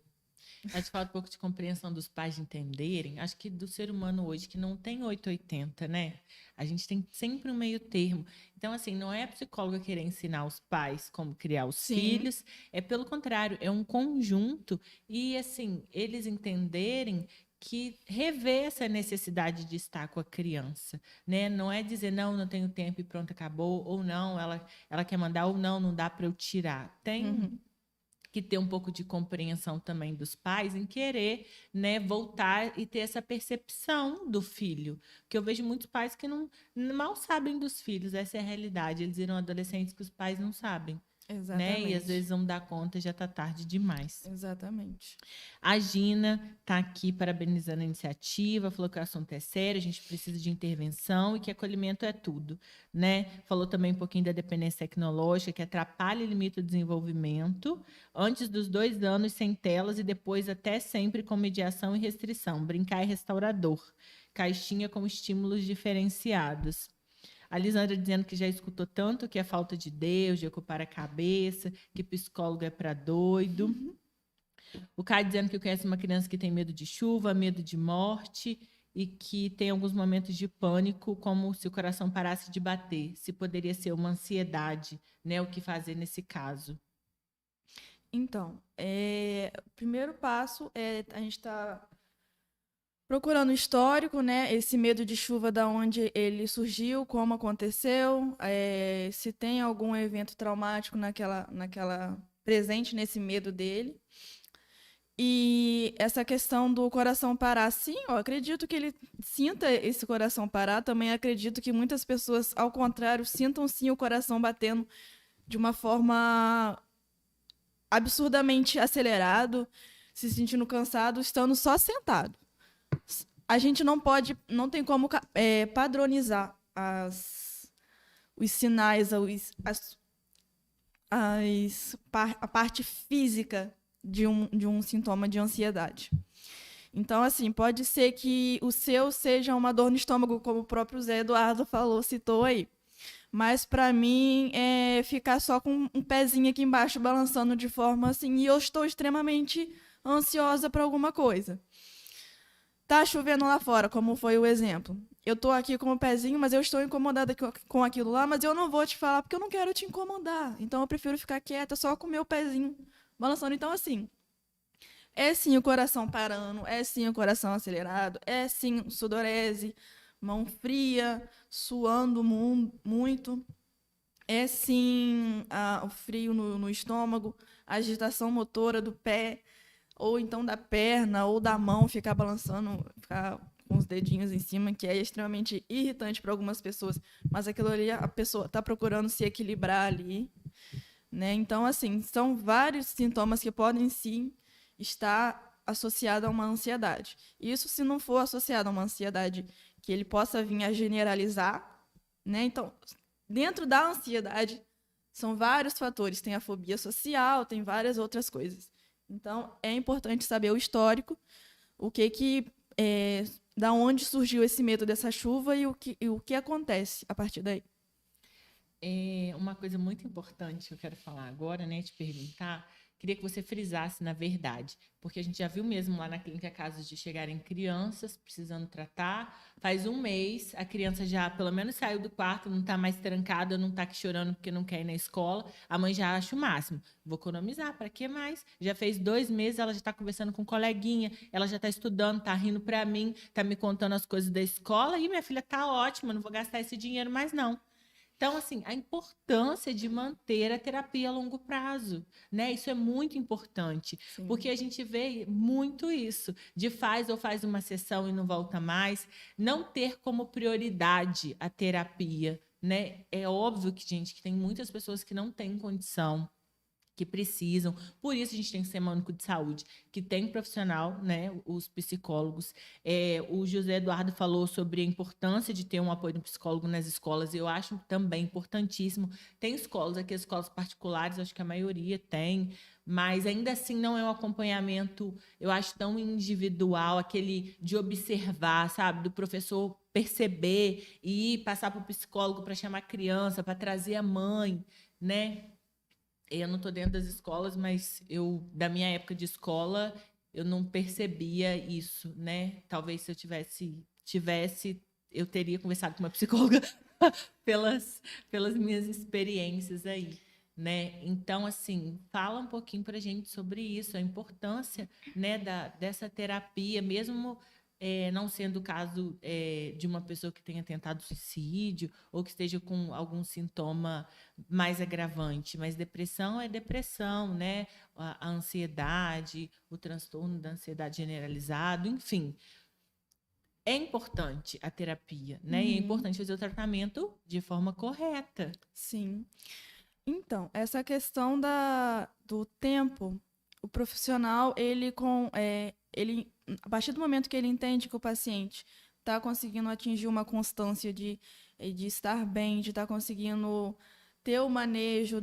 A gente fala um pouco de compreensão dos pais de entenderem. Acho que do ser humano hoje, que não tem 880, né? A gente tem sempre um meio termo. Então, assim, não é a psicóloga querer ensinar os pais como criar os Sim. filhos. É pelo contrário, é um conjunto. E, assim, eles entenderem que rever essa necessidade de estar com a criança, né? Não é dizer, não tenho tempo e pronto, acabou. Ou não, ela quer mandar, ou não dá para eu tirar. Tem que ter um pouco de compreensão também dos pais em querer, né, voltar e ter essa percepção do filho. Porque eu vejo muitos pais que não mal sabem dos filhos, essa é a realidade. Eles viram adolescentes que os pais não sabem. Né? E às Exatamente. vezes vão dar conta e já está tarde demais. Exatamente. A Gina está aqui parabenizando a iniciativa, falou que o assunto é sério, a gente precisa de intervenção e que acolhimento é tudo, né? Falou também um pouquinho da dependência tecnológica, que atrapalha e limita o desenvolvimento, antes dos 2 anos sem telas e depois até sempre com mediação e restrição. Brincar é restaurador. Caixinha com estímulos diferenciados. A Lisandra dizendo que já escutou tanto que é falta de Deus, de ocupar a cabeça, que psicólogo é para doido. O Caio dizendo que conhece uma criança que tem medo de chuva, medo de morte e que tem alguns momentos de pânico, como se o coração parasse de bater. Se poderia ser uma ansiedade, né? O que fazer nesse caso? Então, o primeiro passo é a gente estar procurando o histórico, né? Esse medo de chuva, da onde ele surgiu, como aconteceu, se tem algum evento traumático naquela presente nesse medo dele. E essa questão do coração parar, sim, eu acredito que ele sinta esse coração parar. Também acredito que muitas pessoas, ao contrário, sintam sim o coração batendo de uma forma absurdamente acelerado, se sentindo cansado, estando só sentado. A gente não tem como padronizar os sinais, a parte física de um sintoma de ansiedade. Então, assim, pode ser que o seu seja uma dor no estômago, como o próprio Zé Eduardo citou aí. Mas, para mim, é ficar só com um pezinho aqui embaixo balançando de forma assim, e eu estou extremamente ansiosa para alguma coisa. Tá chovendo lá fora, como foi o exemplo. Eu tô aqui com o pezinho, mas eu estou incomodada com aquilo lá, mas eu não vou te falar porque eu não quero te incomodar. Então eu prefiro ficar quieta só com o meu pezinho balançando. Então, assim, é sim o coração parando, é sim o coração acelerado, é sim sudorese, mão fria, suando muito, é sim o frio no estômago, a agitação motora do pé, ou então da perna ou da mão, ficar balançando, ficar com os dedinhos em cima, que é extremamente irritante para algumas pessoas, mas aquilo ali a pessoa está procurando se equilibrar ali, né? Então, assim, são vários sintomas que podem sim estar associados a uma ansiedade. Isso se não for associado a uma ansiedade que ele possa vir a generalizar, né? Então, dentro da ansiedade, são vários fatores. Tem a fobia social, tem várias outras coisas. Então, é importante saber o histórico, da onde surgiu esse medo dessa chuva e o que acontece a partir daí. Uma coisa muito importante que eu quero falar agora, né, te perguntar, queria que você frisasse na verdade, porque a gente já viu mesmo lá na clínica casos de chegarem crianças precisando tratar, faz 1 mês, a criança já pelo menos saiu do quarto, não está mais trancada, não está aqui chorando porque não quer ir na escola, a mãe já acha o máximo, vou economizar, para que mais? Já fez 2 meses, ela já está conversando com um coleguinha, ela já está estudando, está rindo para mim, está me contando as coisas da escola, e minha filha está ótima, não vou gastar esse dinheiro mais não. Então, assim, a importância de manter a terapia a longo prazo, né? Isso é muito importante, Sim. Porque a gente vê muito isso, de faz uma sessão e não volta mais, não ter como prioridade a terapia, né? É óbvio que, gente, que tem muitas pessoas que não têm condição que precisam. Por isso a gente tem o Sistema Único de Saúde, que tem profissional, né, os psicólogos. O José Eduardo falou sobre a importância de ter um apoio do psicólogo nas escolas, e eu acho também importantíssimo. Tem escolas, aqui as escolas particulares, acho que a maioria tem, mas ainda assim não é um acompanhamento, eu acho, tão individual, aquele de observar, sabe, do professor perceber e passar para o psicólogo para chamar a criança, para trazer a mãe, né? Eu não estou dentro das escolas, mas da minha época de escola, eu não percebia isso, né? Talvez se eu tivesse, eu teria conversado com uma psicóloga pelas minhas experiências aí, né? Então, assim, fala um pouquinho para a gente sobre isso, a importância, né, dessa terapia, mesmo não sendo o caso de uma pessoa que tenha tentado suicídio ou que esteja com algum sintoma mais agravante, mas depressão é depressão, né? A ansiedade, o transtorno da ansiedade generalizado, enfim. É importante a terapia, né? E é importante fazer o tratamento de forma correta. Sim. Então, essa questão do tempo, o profissional, a partir do momento que ele entende que o paciente está conseguindo atingir uma constância de estar bem, de estar conseguindo ter o manejo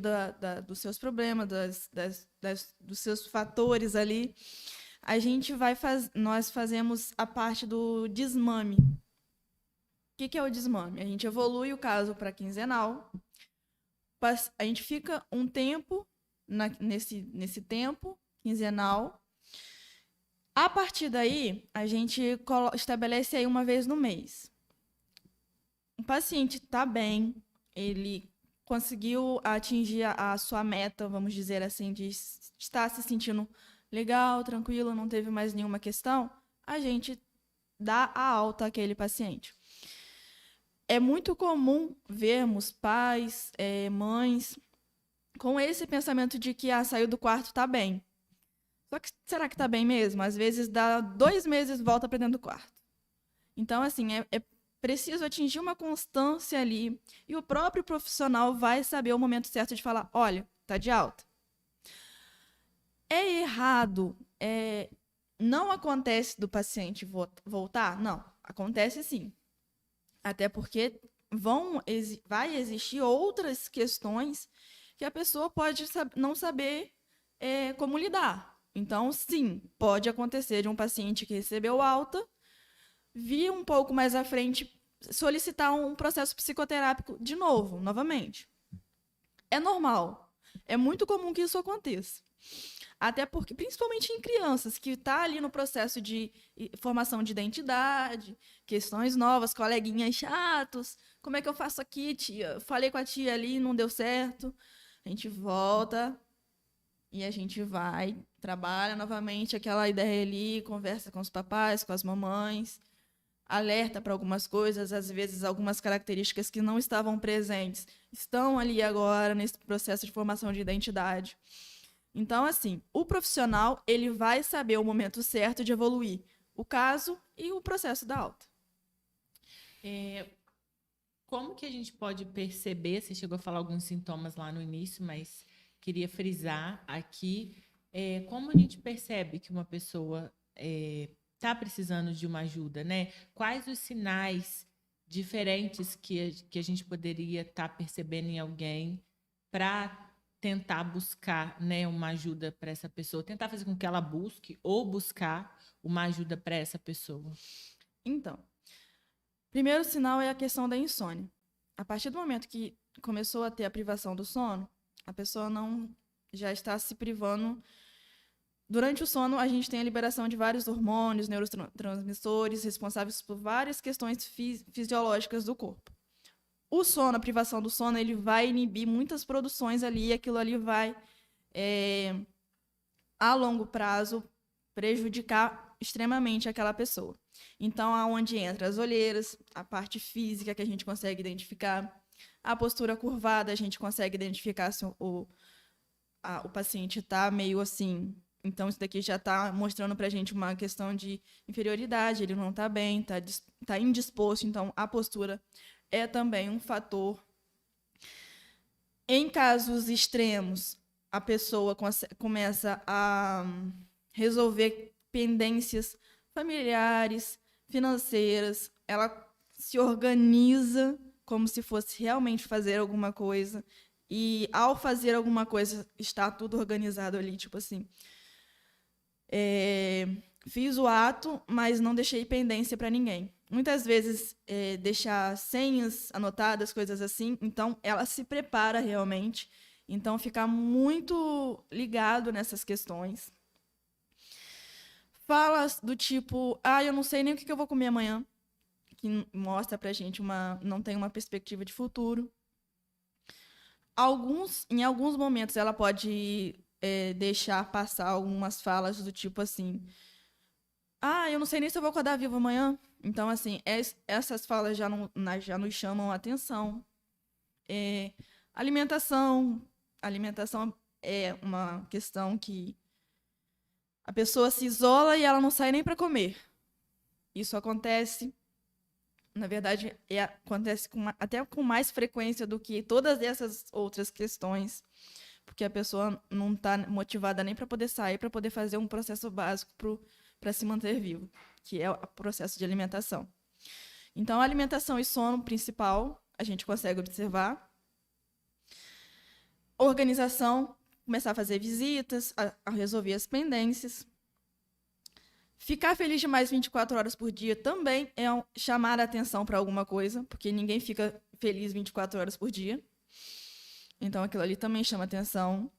dos seus problemas, dos seus fatores ali, nós fazemos a parte do desmame. O que é o desmame? A gente evolui o caso para quinzenal. A gente fica um tempo nesse tempo quinzenal. A partir daí, a gente estabelece aí uma vez no mês. O paciente está bem, ele conseguiu atingir a sua meta, vamos dizer assim, de estar se sentindo legal, tranquilo, não teve mais nenhuma questão, a gente dá a alta àquele paciente. É muito comum vermos pais, mães, com esse pensamento de que saiu do quarto, está bem. Só que será que está bem mesmo? Às vezes dá 2 meses e volta para dentro do quarto. Então, assim, é preciso atingir uma constância ali e o próprio profissional vai saber o momento certo de falar, olha, está de alta. É errado, não acontece do paciente voltar? Não, acontece sim. Até porque vai existir outras questões que a pessoa pode não saber como lidar. Então, sim, pode acontecer de um paciente que recebeu alta vir um pouco mais à frente solicitar um processo psicoterápico de novo, novamente. É normal. É muito comum que isso aconteça. Até porque, principalmente em crianças, que está ali no processo de formação de identidade, questões novas, coleguinhas chatos. Como é que eu faço aqui, tia? Falei com a tia ali, não deu certo. A gente volta e a gente vai, trabalha novamente aquela ideia ali, conversa com os papais, com as mamães, alerta para algumas coisas, às vezes algumas características que não estavam presentes estão ali agora nesse processo de formação de identidade. Então, assim, o profissional ele vai saber o momento certo de evoluir o caso e o processo da alta. Como que a gente pode perceber, você chegou a falar alguns sintomas lá no início, mas queria frisar aqui, como a gente percebe que uma pessoa está precisando de uma ajuda, né? Quais os sinais diferentes que a gente poderia estar percebendo em alguém para tentar buscar, né, uma ajuda para essa pessoa, tentar fazer com que ela busque ou buscar uma ajuda para essa pessoa? Então, primeiro sinal é a questão da insônia. A partir do momento que começou a ter a privação do sono, a pessoa já está se privando. Durante o sono, a gente tem a liberação de vários hormônios, neurotransmissores, responsáveis por várias questões fisiológicas do corpo. O sono, a privação do sono, ele vai inibir muitas produções ali, e aquilo ali vai, a longo prazo, prejudicar extremamente aquela pessoa. Então, aonde entra as olheiras, a parte física que a gente consegue identificar, a postura curvada, a gente consegue identificar se o paciente está meio assim. Então, isso daqui já está mostrando para a gente uma questão de inferioridade, ele não está bem, está indisposto, então a postura é também um fator. Em casos extremos, a pessoa começa a resolver pendências familiares, financeiras, ela se organiza como se fosse realmente fazer alguma coisa, e ao fazer alguma coisa está tudo organizado ali, tipo assim, fiz o ato, mas não deixei pendência para ninguém. Muitas vezes deixar senhas anotadas, coisas assim, então ela se prepara realmente, então ficar muito ligado nessas questões. Falas do tipo, eu não sei nem o que eu vou comer amanhã, que mostra pra gente não tem uma perspectiva de futuro. Em alguns momentos ela pode deixar passar algumas falas do tipo assim, eu não sei nem se eu vou acordar vivo amanhã. Então, assim, essas falas já nos chamam a atenção. Alimentação. Alimentação é uma questão que a pessoa se isola e ela não sai nem para comer. Isso acontece, na verdade, acontece até com mais frequência do que todas essas outras questões, porque a pessoa não está motivada nem para poder sair, para poder fazer um processo básico para se manter vivo, que é o processo de alimentação. Então, alimentação e sono principal, a gente consegue observar. Organização, começar a fazer visitas, a resolver as pendências. Ficar feliz demais 24 horas por dia também é chamar a atenção para alguma coisa, porque ninguém fica feliz 24 horas por dia. Então, aquilo ali também chama atenção.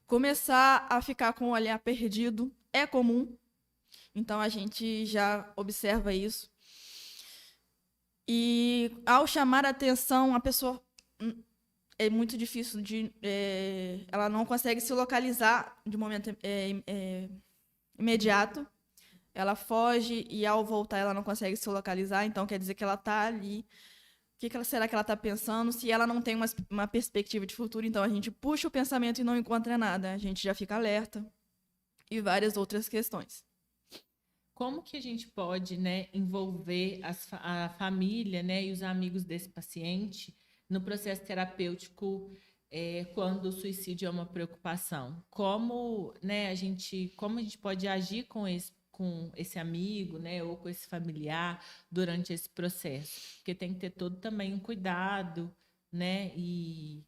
Começar a ficar com o olhar perdido é comum. Então, a gente já observa isso. E, ao chamar a atenção, a pessoa é muito difícil ela não consegue se localizar de momento imediato. Ela foge e, ao voltar, ela não consegue se localizar. Então, quer dizer que ela está ali. O que será que ela está pensando? Se ela não tem uma perspectiva de futuro, então a gente puxa o pensamento e não encontra nada. A gente já fica alerta. E várias outras questões. Como que a gente pode, né, envolver a família, né, e os amigos desse paciente no processo terapêutico quando o suicídio é uma preocupação? Como, né, como a gente pode agir com esse amigo, né, ou com esse familiar durante esse processo? Porque tem que ter todo também um cuidado, né, e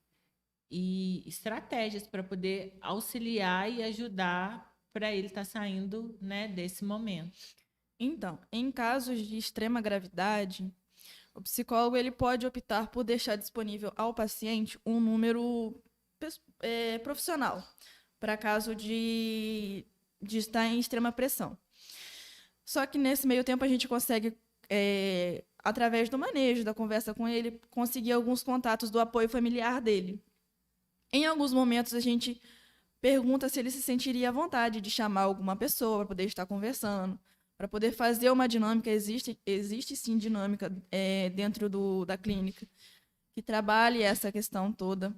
estratégias para poder auxiliar e ajudar para ele estar saindo, né, desse momento. Então, em casos de extrema gravidade, o psicólogo ele pode optar por deixar disponível ao paciente um número profissional, para caso de estar em extrema pressão. Só que nesse meio tempo a gente consegue, através do manejo, da conversa com ele, conseguir alguns contatos do apoio familiar dele. Em alguns momentos a gente pergunta se ele se sentiria à vontade de chamar alguma pessoa para poder estar conversando, para poder fazer uma dinâmica. Existe sim dinâmica dentro da clínica que trabalhe essa questão toda.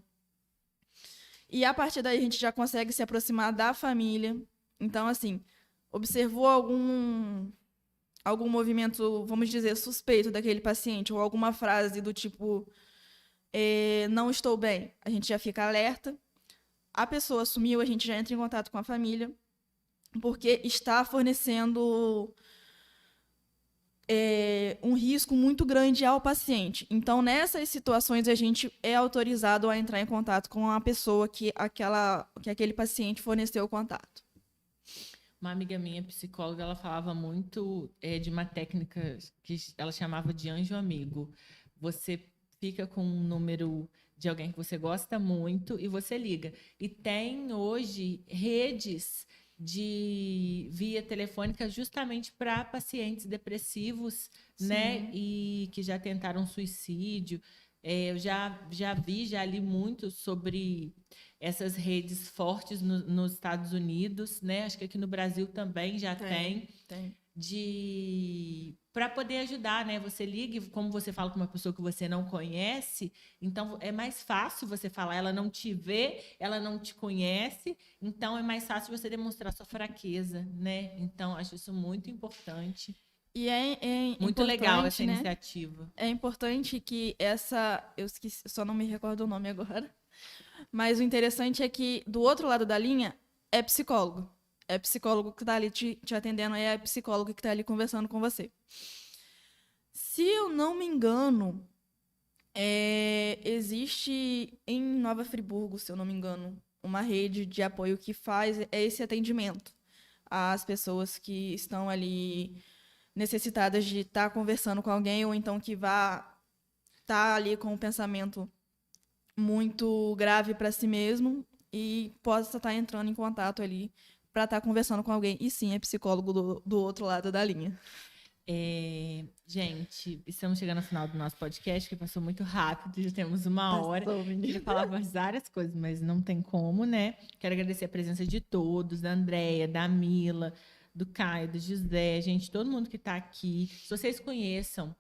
E a partir daí a gente já consegue se aproximar da família. Então, assim, observou algum movimento, vamos dizer, suspeito daquele paciente, ou alguma frase do tipo, não estou bem, a gente já fica alerta. A pessoa sumiu, a gente já entra em contato com a família, porque está fornecendo um risco muito grande ao paciente. Então, nessas situações, a gente é autorizado a entrar em contato com a pessoa que aquele paciente forneceu o contato. Uma amiga minha, psicóloga, ela falava muito de uma técnica que ela chamava de anjo amigo. Você fica com um número de alguém que você gosta muito e você liga. E tem hoje redes de via telefônica justamente para pacientes depressivos, né? E que já tentaram suicídio. Eu já li muito sobre essas redes fortes nos Estados Unidos, né? Acho que aqui no Brasil também já tem. Para poder ajudar, né? Você liga, como você fala com uma pessoa que você não conhece, então é mais fácil você falar, ela não te vê, ela não te conhece, então é mais fácil você demonstrar sua fraqueza, né? Então, acho isso muito importante. E muito legal essa iniciativa. É importante que eu esqueci, só não me recordo o nome agora, Mas o interessante é que, do outro lado da linha, é psicólogo. É psicólogo que está ali te atendendo, é psicólogo que está ali conversando com você. Se eu não me engano, existe em Nova Friburgo, se eu não me engano, uma rede de apoio que faz esse atendimento às pessoas que estão ali necessitadas de estar conversando com alguém, ou então que vá estar ali com um pensamento muito grave para si mesmo e possa estar entrando em contato ali para estar conversando com alguém. E sim, é psicólogo do outro lado da linha. Gente, estamos chegando ao final do nosso podcast, que passou muito rápido, já temos uma hora. Queria falar várias coisas, mas não tem como, né? Quero agradecer a presença de todos, da Andréia, da Mila, do Caio, do José, gente, todo mundo que está aqui. Se vocês conheçam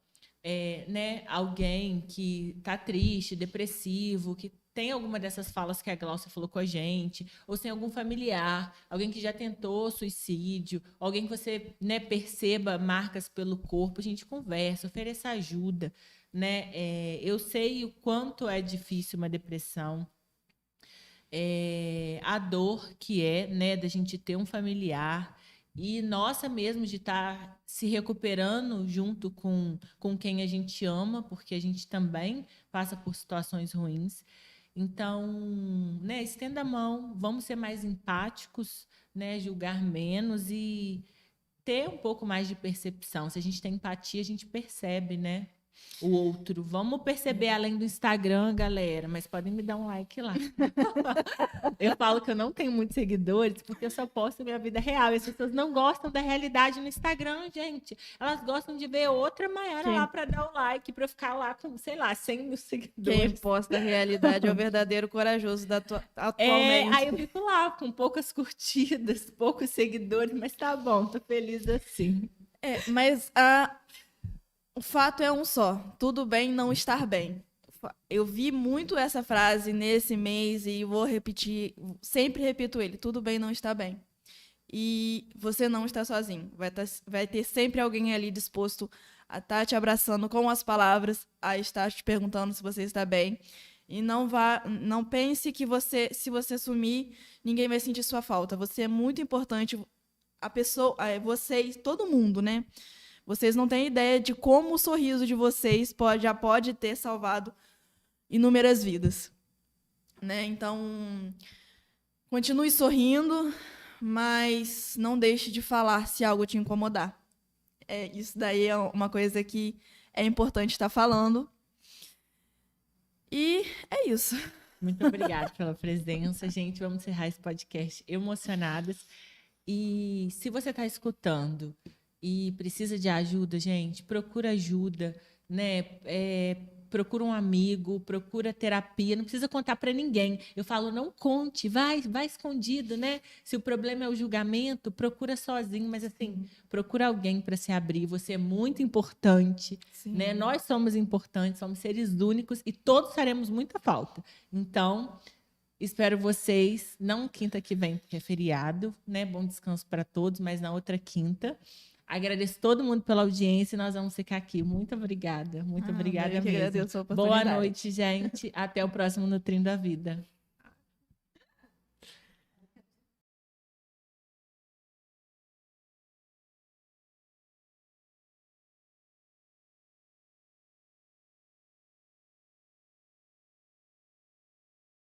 né, alguém que está triste, depressivo, que tem alguma dessas falas que a Glaucia falou com a gente, ou se tem algum familiar, alguém que já tentou suicídio, alguém que você, né, perceba marcas pelo corpo, a gente conversa, ofereça ajuda, né? Eu sei o quanto é difícil uma depressão, a dor que é, né, da gente ter um familiar e nossa mesmo de estar se recuperando junto com quem a gente ama, porque a gente também passa por situações ruins. Então, né, estenda a mão, vamos ser mais empáticos, né, julgar menos e ter um pouco mais de percepção. Se a gente tem empatia, a gente percebe, né, o outro. Vamos perceber além do Instagram, galera, mas podem me dar um like lá. Eu falo que eu não tenho muitos seguidores porque eu só posto minha vida real. E as pessoas não gostam da realidade no Instagram, gente. Elas gostam de ver outra Maiara lá para dar o like, para eu ficar lá com, sei lá, 100 mil seguidores. Quem posta a realidade é o verdadeiro corajoso atualmente. Aí eu fico lá com poucas curtidas, poucos seguidores, mas tá bom, tô feliz assim. Mas o fato é um só: tudo bem não estar bem. Eu vi muito essa frase nesse mês e vou repetir, sempre repito ele: tudo bem não estar bem. E você não está sozinho. Vai ter sempre alguém ali disposto a estar te abraçando com as palavras, a estar te perguntando se você está bem. E não pense que se você sumir, ninguém vai sentir sua falta. Você é muito importante. A pessoa, vocês, todo mundo, né? Vocês não têm ideia de como o sorriso de vocês já pode ter salvado inúmeras vidas, né? Então, continue sorrindo, mas não deixe de falar se algo te incomodar. Isso daí é uma coisa que é importante estar falando. E é isso. Muito obrigada pela presença, gente. Vamos encerrar esse podcast emocionadas. E se você está escutando e precisa de ajuda, gente, procura ajuda, né? Procura um amigo, procura terapia, não precisa contar para ninguém. Eu falo, não conte, vai escondido, né? Se o problema é o julgamento, procura sozinho, mas assim, procura alguém para se abrir. Você é muito importante, né? Nós somos importantes, somos seres únicos e todos faremos muita falta. Então, espero vocês, não quinta que vem, porque é feriado, né? Bom descanso para todos, mas na outra quinta. Agradeço todo mundo pela audiência e nós vamos ficar aqui. Muito obrigada. Muito obrigada mesmo. Agradeço a oportunidade. Boa noite, gente. Até o próximo Nutrindo a Vida.